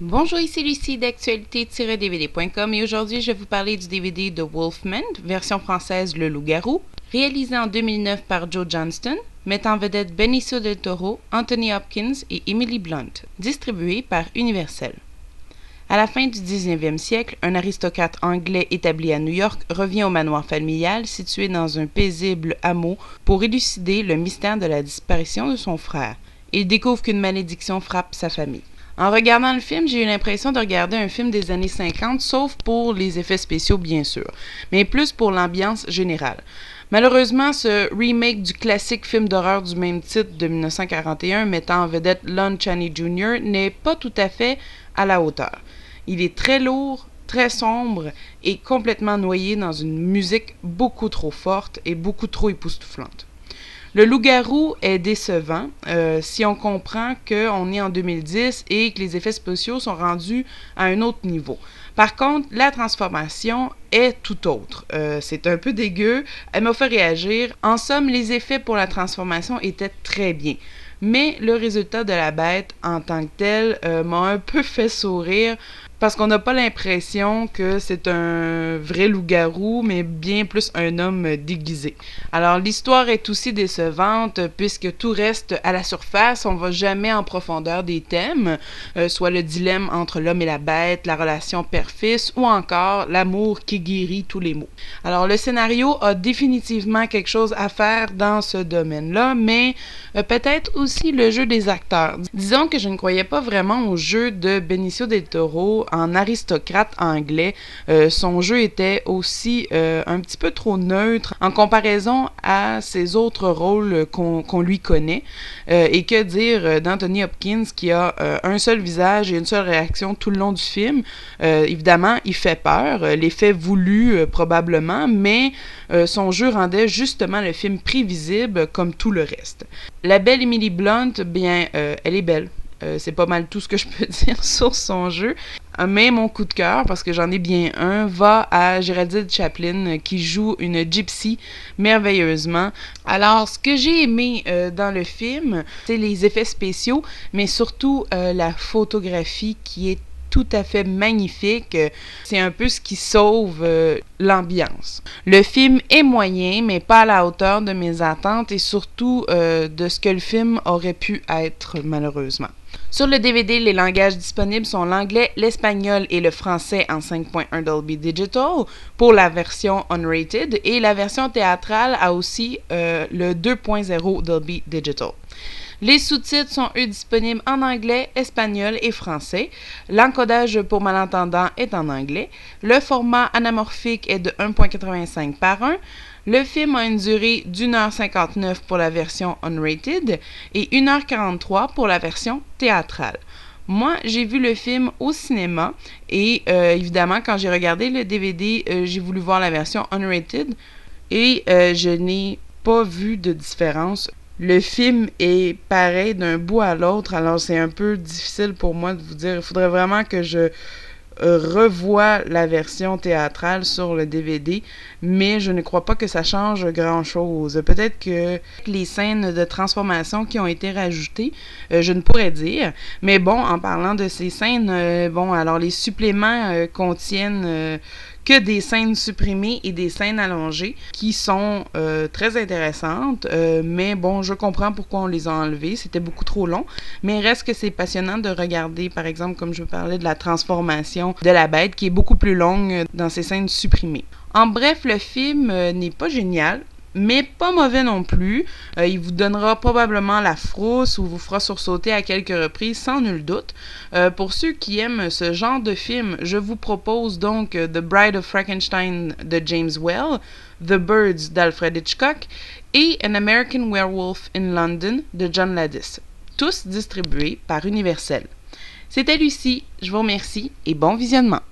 Bonjour, ici Lucie d'actualité-dvd.com et aujourd'hui je vais vous parler du DVD de Wolfman, version française Le Loup-garou, réalisé en 2009 par Joe Johnston, mettant en vedette Benicio del Toro, Anthony Hopkins et Emily Blunt, distribué par Universal. À la fin du 19e siècle, un aristocrate anglais établi à New York revient au manoir familial situé dans un paisible hameau pour élucider le mystère de la disparition de son frère. Il découvre qu'une malédiction frappe sa famille. En regardant le film, j'ai eu l'impression de regarder un film des années 50, sauf pour les effets spéciaux bien sûr, mais plus pour l'ambiance générale. Malheureusement, ce remake du classique film d'horreur du même titre de 1941 mettant en vedette Lon Chaney Jr. n'est pas tout à fait à la hauteur. Il est très lourd, très sombre et complètement noyé dans une musique beaucoup trop forte et beaucoup trop époustouflante. Le loup-garou est décevant si on comprend qu'on est en 2010 et que les effets spéciaux sont rendus à un autre niveau. Par contre, la transformation est tout autre. C'est un peu dégueu, elle m'a fait réagir. En somme, les effets pour la transformation étaient très bien. Mais le résultat de la bête en tant que tel m'a un peu fait sourire parce qu'on n'a pas l'impression que c'est un vrai loup-garou, mais bien plus un homme déguisé. Alors l'histoire est aussi décevante puisque tout reste à la surface, on ne va jamais en profondeur des thèmes, soit le dilemme entre l'homme et la bête, la relation père-fils ou encore l'amour qui guérit tous les maux. Alors le scénario a définitivement quelque chose à faire dans ce domaine-là, mais peut-être aussi le jeu des acteurs. Disons que je ne croyais pas vraiment au jeu de Benicio del Toro en aristocrate anglais. Son jeu était aussi un petit peu trop neutre en comparaison à ses autres rôles qu'on lui connaît. Et que dire d'Anthony Hopkins qui a un seul visage et une seule réaction tout le long du film. Évidemment, il fait peur, l'effet voulu probablement, mais son jeu rendait justement le film prévisible comme tout le reste. La belle Emily Blunt, bien, elle est belle. C'est pas mal tout ce que je peux dire sur son jeu. Mais mon coup de cœur, parce que j'en ai bien un, va à Geraldine Chaplin qui joue une gypsy merveilleusement. Alors, ce que j'ai aimé dans le film, c'est les effets spéciaux, mais surtout la photographie qui est tout à fait magnifique. C'est un peu ce qui sauve l'ambiance. Le film est moyen, mais pas à la hauteur de mes attentes et surtout de ce que le film aurait pu être, malheureusement. Sur le DVD, les langages disponibles sont l'anglais, l'espagnol et le français en 5.1 Dolby Digital pour la version unrated et la version théâtrale a aussi le 2.0 Dolby Digital. Les sous-titres sont eux disponibles en anglais, espagnol et français. L'encodage pour malentendants est en anglais. Le format anamorphique est de 1.85 par 1. Le film a une durée d'1h59 pour la version unrated et 1h43 pour la version théâtrale. Moi, j'ai vu le film au cinéma et évidemment, quand j'ai regardé le DVD, j'ai voulu voir la version unrated et je n'ai pas vu de différence. Le film est pareil d'un bout à l'autre, alors c'est un peu difficile pour moi de vous dire. Il faudrait vraiment que je revoie la version théâtrale sur le DVD, mais je ne crois pas que ça change grand-chose. Peut-être que les scènes de transformation qui ont été rajoutées, je ne pourrais dire. Mais bon, en parlant de ces scènes, alors les suppléments contiennent que des scènes supprimées et des scènes allongées qui sont très intéressantes, mais bon, je comprends pourquoi on les a enlevées, c'était beaucoup trop long, mais reste que c'est passionnant de regarder, par exemple, comme je vous parlais de la transformation de la bête, qui est beaucoup plus longue dans ces scènes supprimées. En bref, le film n'est pas génial, mais pas mauvais non plus. Il vous donnera probablement la frousse ou vous fera sursauter à quelques reprises, sans nul doute. Pour ceux qui aiment ce genre de film, je vous propose donc The Bride of Frankenstein de James Whale, The Birds d'Alfred Hitchcock et An American Werewolf in London de John Landis, tous distribués par Universal. C'était Lucie, je vous remercie et bon visionnement.